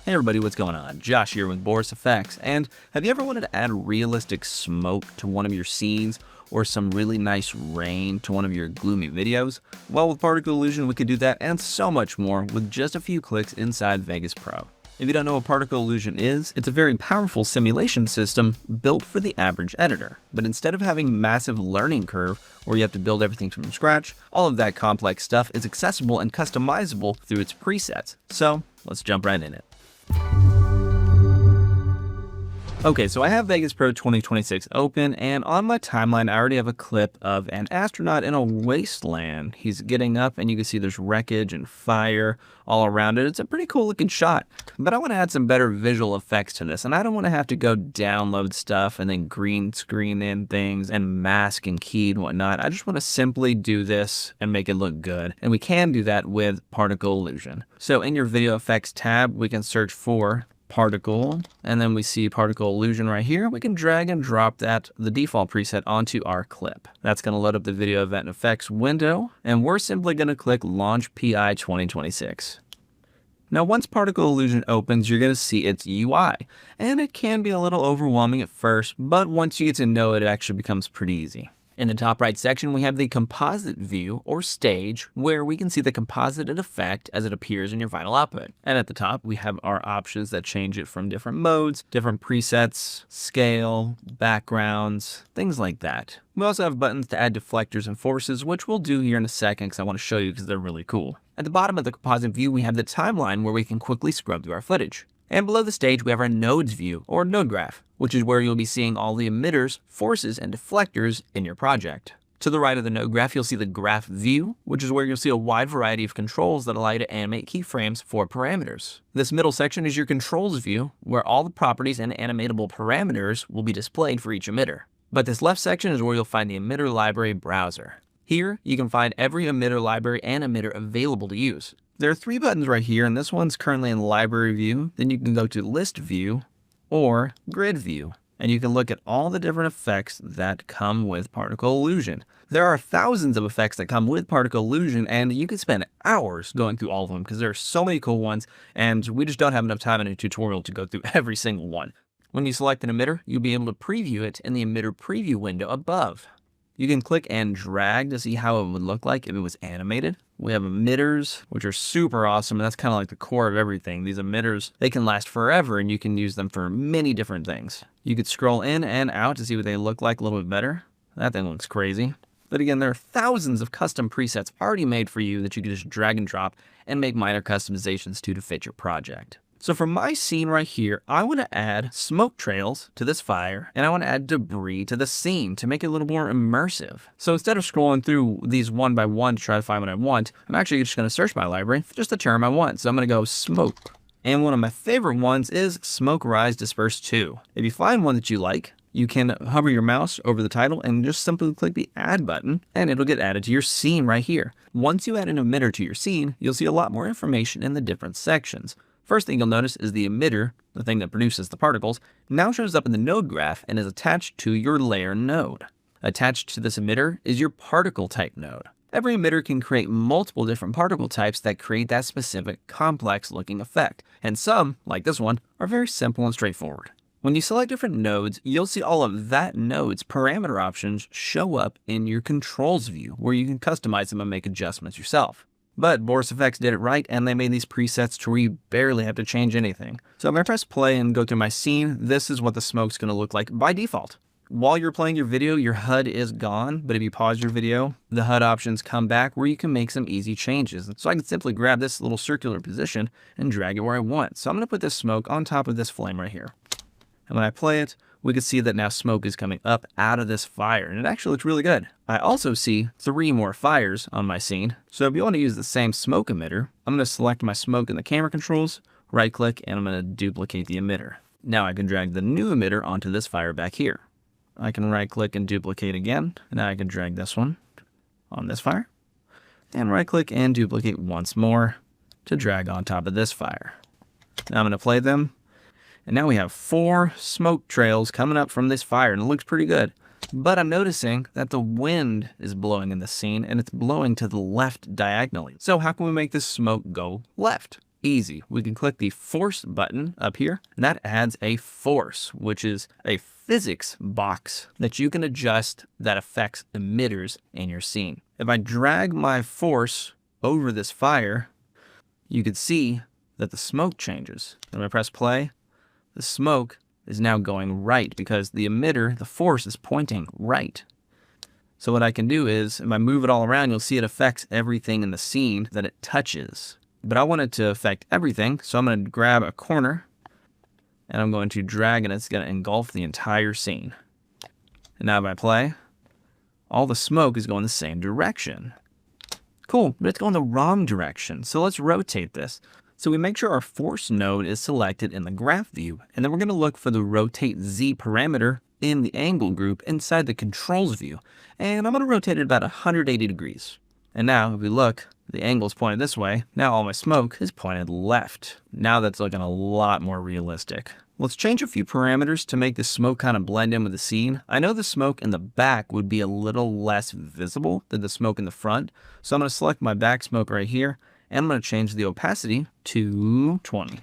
Hey everybody, what's going on? Josh here with Boris FX, and have you ever wanted to add realistic smoke to one of your scenes, or some really nice rain to one of your gloomy videos? Well, with Particle Illusion we could do that and so much more with just a few clicks inside Vegas Pro. If you don't know what Particle Illusion is, it's a very powerful simulation system built for the average editor. But instead of having a massive learning curve where you have to build everything from scratch, all of that complex stuff is accessible and customizable through its presets. So let's jump right in it. Okay, so I have Vegas Pro 2026 open, and on my timeline I already have a clip of an astronaut in a wasteland. He's getting up and you can see there's wreckage and fire all around it. It's a pretty cool looking shot, but I want to add some better visual effects to this, and I don't want to have to go download stuff and then green screen in things and mask and key and whatnot. I just want to simply do this and make it look good, and we can do that with Particle Illusion. So in your video effects tab, we can search for particle, and then we see Particle Illusion right here. We can drag and drop the default preset onto our clip. That's going to load up the video event effects window, and we're simply going to click Launch PI 2026. Now, once Particle Illusion opens, you're going to see its UI, and it can be a little overwhelming at first, but once you get to know it, it actually becomes pretty easy. In the top right section, we have the composite view or stage, where we can see the composited effect as it appears in your final output. And at the top, we have our options that change it from different modes, different presets, scale, backgrounds, things like that. We also have buttons to add deflectors and forces, which we'll do here in a second because I want to show you because they're really cool. At the bottom of the composite view, we have the timeline where we can quickly scrub through our footage. And below the stage, we have our nodes view, or node graph, which is where you'll be seeing all the emitters, forces, and deflectors in your project. To the right of the node graph, you'll see the graph view, which is where you'll see a wide variety of controls that allow you to animate keyframes for parameters. This middle section is your controls view, where all the properties and animatable parameters will be displayed for each emitter. But this left section is where you'll find the emitter library browser. Here, you can find every emitter library and emitter available to use. There are three buttons right here, and this one's currently in library view. Then you can go to list view or grid view, and you can look at all the different effects that come with Particle Illusion. There are thousands of effects that come with Particle Illusion, and you can spend hours going through all of them because there are so many cool ones, and we just don't have enough time in a tutorial to go through every single one. When you select an emitter, you'll be able to preview it in the emitter preview window above. You can click and drag to see how it would look like if it was animated. We have emitters, which are super awesome, and that's kind of like the core of everything. These emitters, they can last forever, and you can use them for many different things. You could scroll in and out to see what they look like a little bit better. That thing looks crazy. But again, there are thousands of custom presets already made for you that you can just drag and drop and make minor customizations to fit your project. So for my scene right here, I want to add smoke trails to this fire, and I want to add debris to the scene to make it a little more immersive. So instead of scrolling through these one by one to try to find what I want, I'm actually just going to search my library for just the term I want. So I'm going to go smoke. And one of my favorite ones is Smoke Rise Disperse 2. If you find one that you like, you can hover your mouse over the title and just simply click the add button, and it'll get added to your scene right here. Once you add an emitter to your scene, you'll see a lot more information in the different sections. First thing you'll notice is the emitter, the thing that produces the particles, now shows up in the node graph and is attached to your layer node. Attached to this emitter is your particle type node. Every emitter can create multiple different particle types that create that specific complex looking effect, and some, like this one, are very simple and straightforward. When you select different nodes, you'll see all of that node's parameter options show up in your controls view, where you can customize them and make adjustments yourself. But Boris FX did it right, and they made these presets to where you barely have to change anything. So if I press play and go through my scene, this is what the smoke's going to look like by default. While you're playing your video, your HUD is gone, but if you pause your video, the HUD options come back where you can make some easy changes. So I can simply grab this little circular position and drag it where I want. So I'm going to put this smoke on top of this flame right here. And when I play it, we can see that now smoke is coming up out of this fire, and it actually looks really good. I also see 3 more fires on my scene. So if you want to use the same smoke emitter, I'm going to select my smoke in the camera controls, right click, and I'm going to duplicate the emitter. Now I can drag the new emitter onto this fire back here. I can right click and duplicate again, and now I can drag this one on this fire, and right click and duplicate once more to drag on top of this fire. Now I'm going to play them. And now we have 4 smoke trails coming up from this fire, and it looks pretty good. But I'm noticing that the wind is blowing in the scene, and it's blowing to the left diagonally. So how can we make this smoke go left? Easy. We can click the force button up here, and that adds a force, which is a physics box that you can adjust that affects emitters in your scene. If I drag my force over this fire, you can see that the smoke changes. When I press play, the smoke is now going right because the emitter, the force, is pointing right. So what I can do is, if I move it all around, you'll see it affects everything in the scene that it touches. But I want it to affect everything, so I'm going to grab a corner, and I'm going to drag, and it's going to engulf the entire scene. And now if I play, all the smoke is going the same direction. Cool, but it's going the wrong direction, so let's rotate this. So we make sure our force node is selected in the graph view, and then we're going to look for the rotate Z parameter in the angle group inside the controls view. And I'm going to rotate it about 180 degrees. And now if we look, the angle's pointed this way. Now all my smoke is pointed left. Now that's looking a lot more realistic. Let's change a few parameters to make the smoke kind of blend in with the scene. I know the smoke in the back would be a little less visible than the smoke in the front. So I'm going to select my back smoke right here, and I'm going to change the opacity to 20.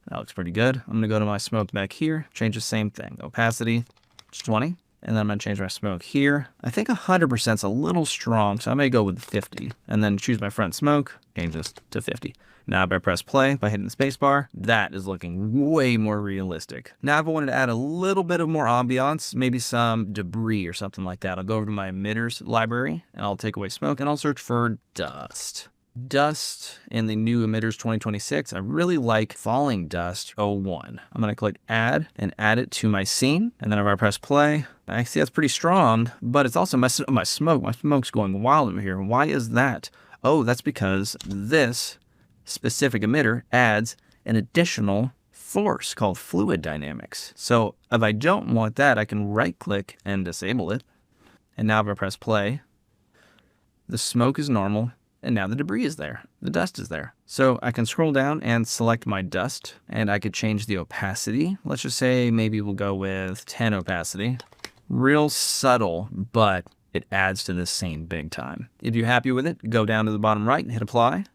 That looks pretty good. I'm going to go to my smoke back here, change the same thing. Opacity to 20. And then I'm going to change my smoke here. I think 100% is a little strong, so I may go with 50. And then choose my front smoke, change this to 50. Now if I press play by hitting the spacebar, that is looking way more realistic. Now if I wanted to add a little bit of more ambiance, maybe some debris or something like that, I'll go over to my emitters library, and I'll take away smoke, and I'll search for dust. Dust in the new emitters 2026. I really like falling dust 01. I'm going to click add and add it to my scene. And then if I press play, I see that's pretty strong, but it's also messing up my smoke. My smoke's going wild over here. Why is that? Oh, that's because this specific emitter adds an additional force called fluid dynamics. So if I don't want that, I can right click and disable it. And now if I press play, the smoke is normal. And now the debris is there. The dust is there. So I can scroll down and select my dust, and I could change the opacity. Let's just say maybe we'll go with 10 opacity. Real subtle, but it adds to this scene big time. If you're happy with it, go down to the bottom right and hit apply.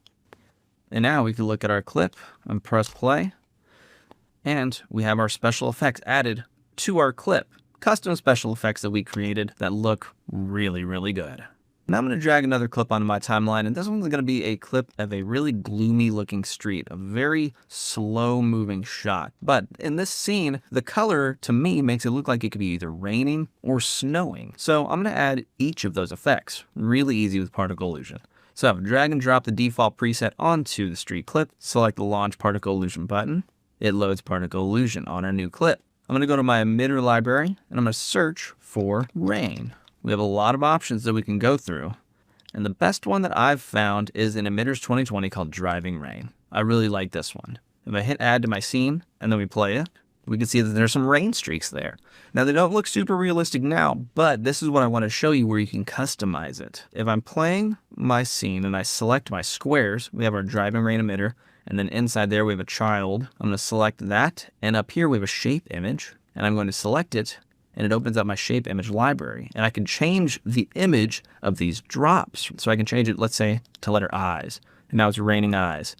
And now we can look at our clip and press play. And we have our special effects added to our clip. Custom special effects that we created that look really, really good. Now I'm going to drag another clip onto my timeline, and this one's going to be a clip of a really gloomy looking street, a very slow moving shot. But in this scene, the color to me makes it look like it could be either raining or snowing. So I'm going to add each of those effects. Really easy with particle illusion. So drag and drop the default preset onto the street clip, select the launch particle illusion button. It loads particle illusion on our new clip. I'm going to go to my emitter library, and I'm going to search for rain. We have a lot of options that we can go through, and the best one that I've found is in Emitters 2020 called Driving Rain. I really like this one. If I hit add to my scene and then we play it, we can see that there's some rain streaks there. Now they don't look super realistic now, but this is what I want to show you where you can customize it. If I'm playing my scene and I select my squares, we have our Driving Rain emitter, and then inside there we have a child. I'm going to select that, and up here we have a shape image, and I'm going to select it, and it opens up my shape image library. And I can change the image of these drops. So I can change it, let's say, to letter eyes. And now it's raining eyes.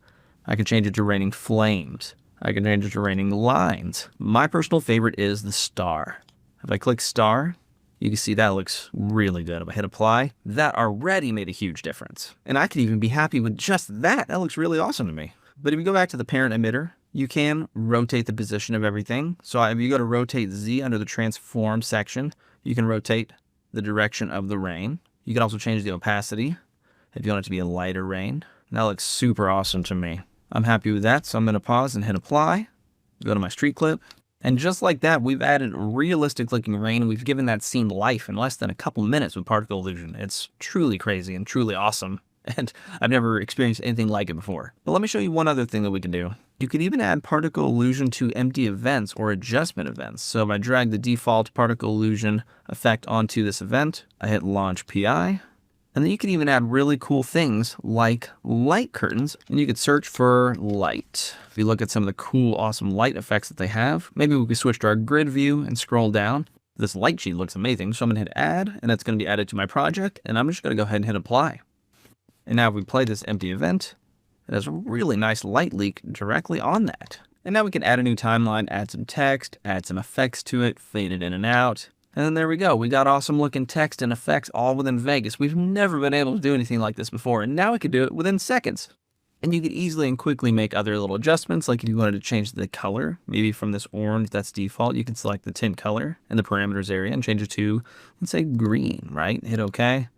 I can change it to raining flames. I can change it to raining lines. My personal favorite is the star. If I click star, you can see that looks really good. If I hit apply, that already made a huge difference. And I could even be happy with just that. That looks really awesome to me. But if you go back to the parent emitter, you can rotate the position of everything. So if you go to rotate Z under the transform section, you can rotate the direction of the rain. You can also change the opacity if you want it to be a lighter rain. That looks super awesome to me. I'm happy with that, so I'm going to pause and hit apply. Go to my street clip. And just like that, we've added realistic looking rain, and we've given that scene life in less than a couple minutes with particle illusion. It's truly crazy and truly awesome. And I've never experienced anything like it before. But let me show you one other thing that we can do. You can even add particle illusion to empty events or adjustment events. So if I drag the default particle illusion effect onto this event, I hit launch PI, and then you can even add really cool things like light curtains, and you could search for light. If you look at some of the cool, awesome light effects that they have, maybe we could switch to our grid view and scroll down. This light sheet looks amazing, so I'm gonna hit add, and that's gonna be added to my project, and I'm just gonna go ahead and hit apply. And now if we play this empty event, It has a really nice light leak directly on that. And now we can add a new timeline, add some text, add some effects to it, fade it in and out. And then there we go. We got awesome looking text and effects all within Vegas. We've never been able to do anything like this before, and now we can do it within seconds. And you could easily and quickly make other little adjustments, like if you wanted to change the color, maybe from this orange that's default, you can select the tint color in the parameters area and change it to, let's say, green, right? Hit OK.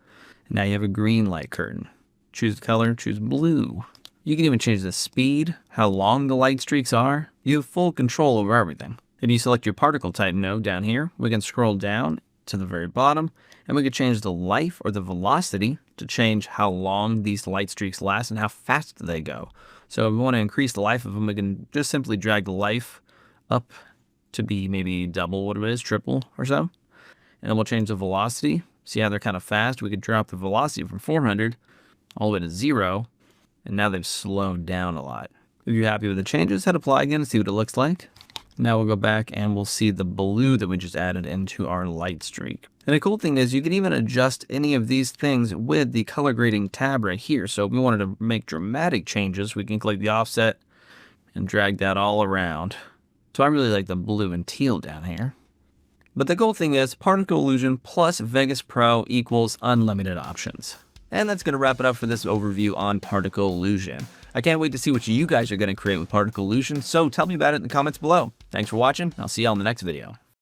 And now you have a green light curtain. Choose the color, choose blue. You can even change the speed, how long the light streaks are. You have full control over everything. If you select your particle type node down here, we can scroll down to the very bottom, and we can change the life or the velocity to change how long these light streaks last and how fast they go. So if we want to increase the life of them, we can just simply drag the life up to be maybe double what it is, triple or so. And then we'll change the velocity. See how they're kind of fast? We could drop the velocity from 400 all the way to 0, and now they've slowed down a lot. If you're happy with the changes, hit apply again and see what it looks like. Now we'll go back and we'll see the blue that we just added into our light streak. And the cool thing is you can even adjust any of these things with the color grading tab right here. So if we wanted to make dramatic changes, we can click the offset and drag that all around. So I really like the blue and teal down here. But the cool thing is particle illusion plus Vegas Pro equals unlimited options. And that's going to wrap it up for this overview on particle illusion. I can't wait to see what you guys are going to create with particle illusion, so tell me about it in the comments below. Thanks for watching. I'll see you all in the next video.